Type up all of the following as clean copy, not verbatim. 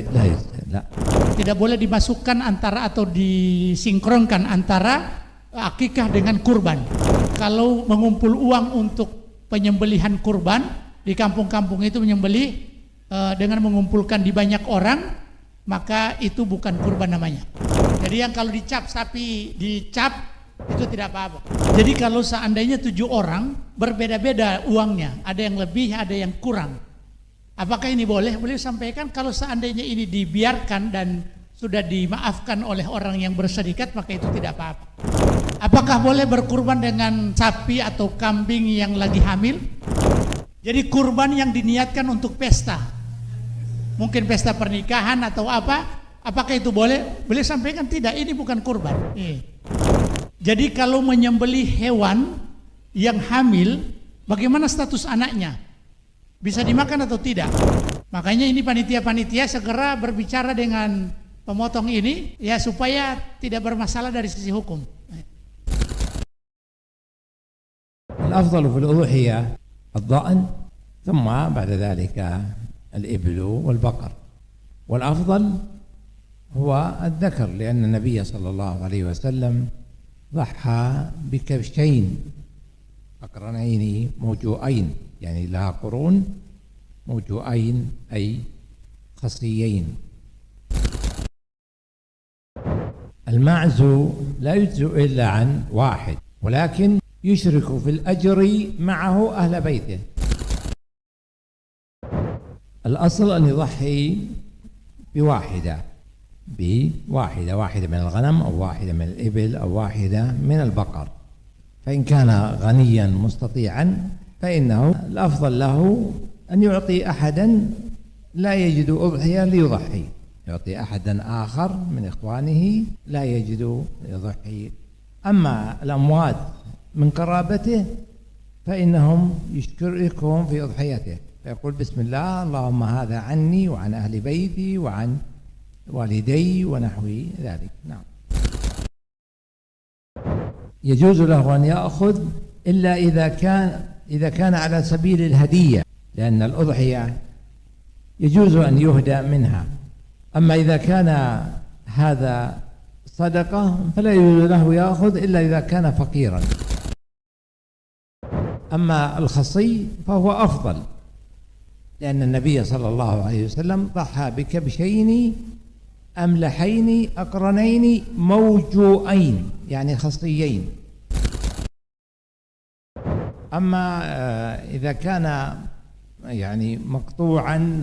لا. Tidak boleh dimasukkan antara atau disinkronkan antara akikah dengan kurban. Kalau mengumpul uang untuk penyembelihan kurban di kampung-kampung itu menyembelih dengan mengumpulkan di banyak orang, maka itu bukan kurban namanya. Jadi yang kalau dicap sapi dicap itu tidak apa-apa. Jadi kalau seandainya 7 orang berbeda-beda uangnya, ada yang lebih, ada yang kurang. Apakah ini boleh? Beliau sampaikan kalau seandainya ini dibiarkan dan sudah dimaafkan oleh orang yang berserikat, maka itu tidak apa-apa. Apakah boleh berkurban dengan sapi atau kambing yang lagi hamil? Jadi kurban yang diniatkan untuk pesta, mungkin pesta pernikahan atau apa, apakah itu boleh? Beliau sampaikan tidak, ini bukan kurban. Jadi kalau menyembelih hewan yang hamil, bagaimana status anaknya? Bisa dimakan atau tidak? Makanya ini panitia-panitia segera berbicara dengan pemotong ini ya supaya tidak bermasalah dari sisi hukum. الأفضل في الأضحية الضأن ثم بعد ذلك الإبل والبقر، والأفضل هو الذكر لأن النبي صلى الله عليه وسلم ضحى بكبشين أقرنين موجوعين، يعني لها قرون موجوعين أي خصيين. الماعز لا يجزئ إلا عن واحد، ولكن يشرك في الأجر معه أهل بيته. الأصل أن يضحي بواحدة واحدة من الغنم أو واحدة من الإبل أو واحدة من البقر. فإن كان غنيا مستطيعا فإنه الأفضل له أن يعطي أحدا لا يجد أضحية ليضحي، يعطي أحدا آخر من إخوانه لا يجد يضحي. أما الأموات من قرابته فإنهم يشركهم في أضحيته، فيقول بسم الله اللهم هذا عني وعن أهل بيتي وعن والدي ونحو ذلك. نعم. يجوز له أن يأخذ إلا إذا كان على سبيل الهدية، لأن الأضحية يجوز أن يهدى منها. أما إذا كان هذا صدقة فلا يجوز له يأخذ إلا إذا كان فقيرا. أما الخصي فهو أفضل، لأن النبي صلى الله عليه وسلم ضحى بكبشين أملحين أقرنين موجوعين، يعني خصيين. أما إذا كان يعني مقطوعا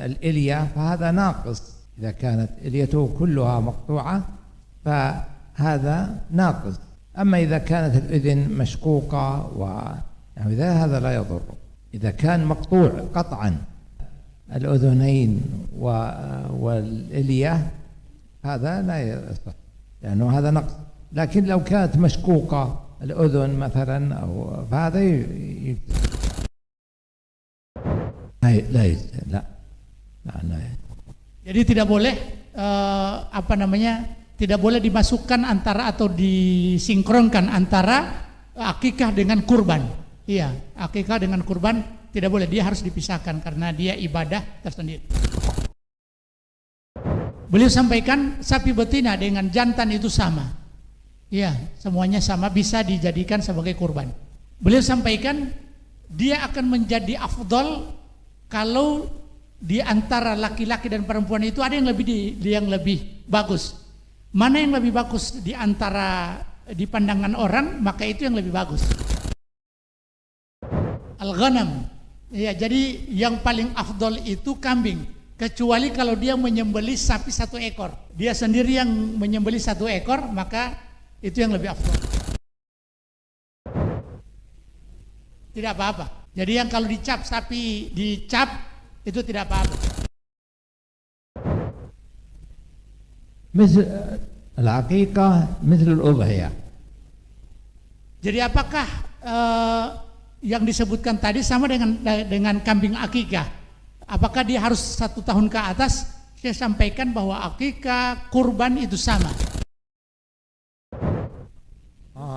الإلية فهذا ناقص، إذا كانت إليته كلها مقطوعة فهذا ناقص. أما إذا كانت الأذن مشقوقة هذا لا يضر. إذا كان مقطوع قطعا الأذنين والإلية هذا لا يصح، لأنه هذا نقص. لكن لو كانت مشقوقة الأذن مثلا أو فهذا لا. Jadi tidak boleh tidak boleh dimasukkan antara atau disinkronkan antara akikah dengan kurban. Iya, akikah dengan kurban tidak boleh, dia harus dipisahkan karena dia ibadah tersendiri. Beliau sampaikan sapi betina dengan jantan itu sama. Iya, semuanya sama, bisa dijadikan sebagai kurban. Beliau sampaikan dia akan menjadi afdol kalau di antara laki-laki dan perempuan itu ada yang lebih bagus. Mana yang lebih bagus di antara di pandangan orang, maka itu yang lebih bagus. Al-ghanam. Ya, jadi yang paling afdol itu kambing, kecuali kalau dia menyembelih sapi 1 ekor. Dia sendiri yang menyembelih 1 ekor, maka itu yang lebih afdol. Tidak apa-apa. Jadi yang kalau dicap sapi dicap itu tidak apa-apa. مثل العقيقة مثل الأضحية. Jadi apakah yang disebutkan tadi sama dengan kambing akikah? Apakah dia harus 1 tahun ke atas? Saya sampaikan bahwa akikah, kurban itu sama.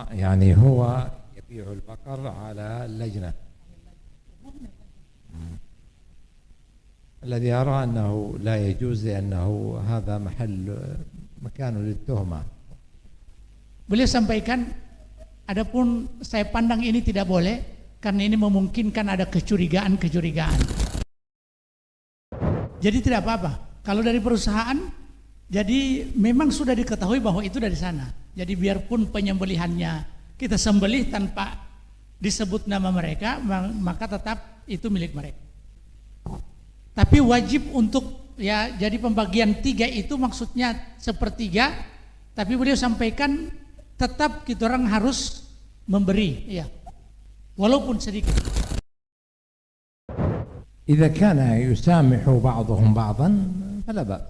يعني هو يبيع البقر على اللجنة. الذي أرى أنه لا يجوز لأنه هذا مكان للتهمة. Beliau sampaikan, adapun saya pandang ini tidak boleh karena ini memungkinkan ada kecurigaan. Jadi tidak apa-apa. Kalau dari perusahaan, jadi memang sudah diketahui bahwa itu dari sana. Jadi biarpun penyembelihannya kita sembelih tanpa disebut nama mereka, maka tetap itu milik mereka. Tapi wajib untuk ya, jadi pembagian 3 itu maksudnya sepertiga. Tapi beliau sampaikan tetap kita orang harus memberi, ya, walaupun sedikit. إذا كان يسامح بعضهم بعضا فلا بأس.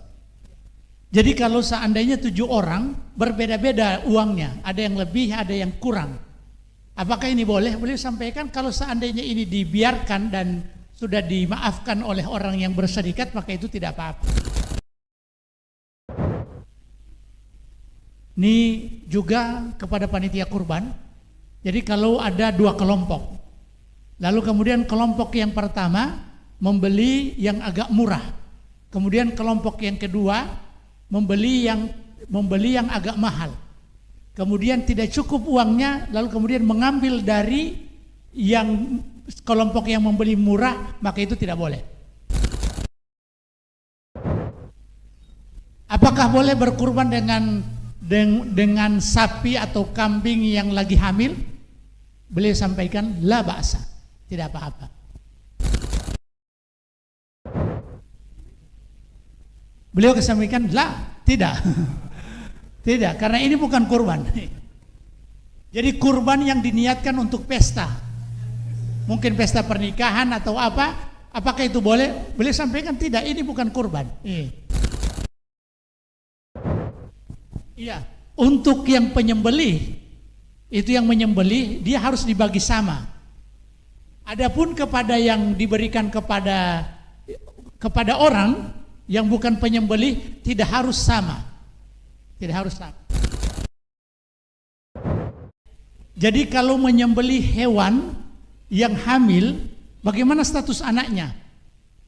Jadi kalau seandainya 7 orang berbeda-beda uangnya, ada yang lebih, ada yang kurang, apakah ini boleh? Beliau sampaikan kalau seandainya ini dibiarkan dan sudah dimaafkan oleh orang yang berserikat, maka itu tidak apa-apa. Ini juga kepada panitia kurban. Jadi kalau ada 2 kelompok, lalu kemudian kelompok yang pertama membeli yang agak murah, kemudian kelompok yang kedua membeli yang agak mahal, kemudian tidak cukup uangnya, lalu kemudian mengambil dari yang kelompok yang membeli murah, maka itu tidak boleh. Apakah boleh berkurban dengan sapi atau kambing yang lagi hamil? Beliau sampaikan la ba'sa, tidak apa-apa. Beliau kesampaikan la, tidak. Tidak, karena ini bukan kurban. Jadi kurban yang diniatkan untuk pesta, mungkin pesta pernikahan atau apa, apakah itu boleh? Beliau sampaikan tidak, ini bukan kurban. Iya, untuk yang penyembelih, itu yang menyembelih dia harus dibagi sama. Adapun kepada yang diberikan kepada orang yang bukan penyembelih tidak harus sama. Tidak harus sama. Jadi kalau menyembelih hewan yang hamil, bagaimana status anaknya?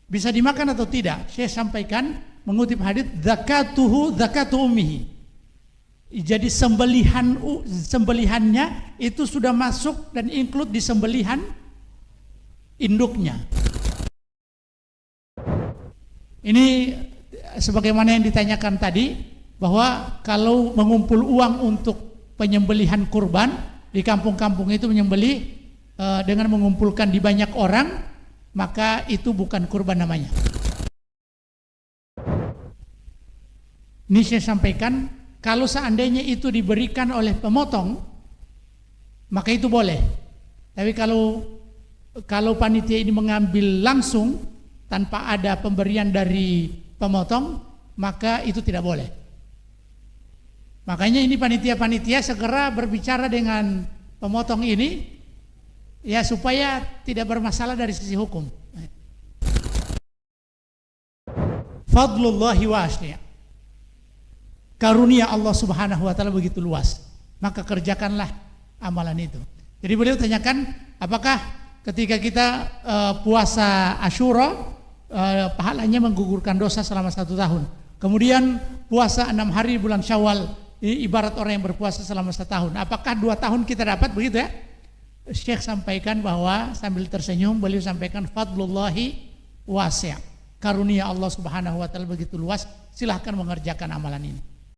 Bisa dimakan atau tidak? Saya sampaikan mengutip hadits zakatuhu zakatu ummihi. Jadi sembelihannya itu sudah masuk dan include di sembelihan induknya. Ini sebagaimana yang ditanyakan tadi, bahwa kalau mengumpul uang untuk penyembelihan kurban di kampung-kampung itu menyembelih dengan mengumpulkan di banyak orang, maka itu bukan kurban namanya. Ini saya sampaikan, kalau seandainya itu diberikan oleh pemotong, maka itu boleh. Tapi kalau panitia ini mengambil langsung tanpa ada pemberian dari pemotong, maka itu tidak boleh. Makanya ini panitia-panitia segera berbicara dengan pemotong ini, ya supaya tidak bermasalah dari sisi hukum. Fadlullahi wasi'a. Karunia Allah Subhanahu wa taala begitu luas, maka kerjakanlah amalan itu. Jadi beliau tanyakan, apakah ketika kita puasa Asyura, pahalanya menggugurkan dosa selama 1 tahun. Kemudian puasa 6 hari bulan Syawal, ibarat orang yang berpuasa selama 1 tahun. Apakah 2 tahun kita dapat begitu ya? Syekh sampaikan bahwa sambil tersenyum beliau sampaikan fadlullahi wasi'. Karunia Allah Subhanahu wa taala begitu luas, silahkan mengerjakan amalan ini.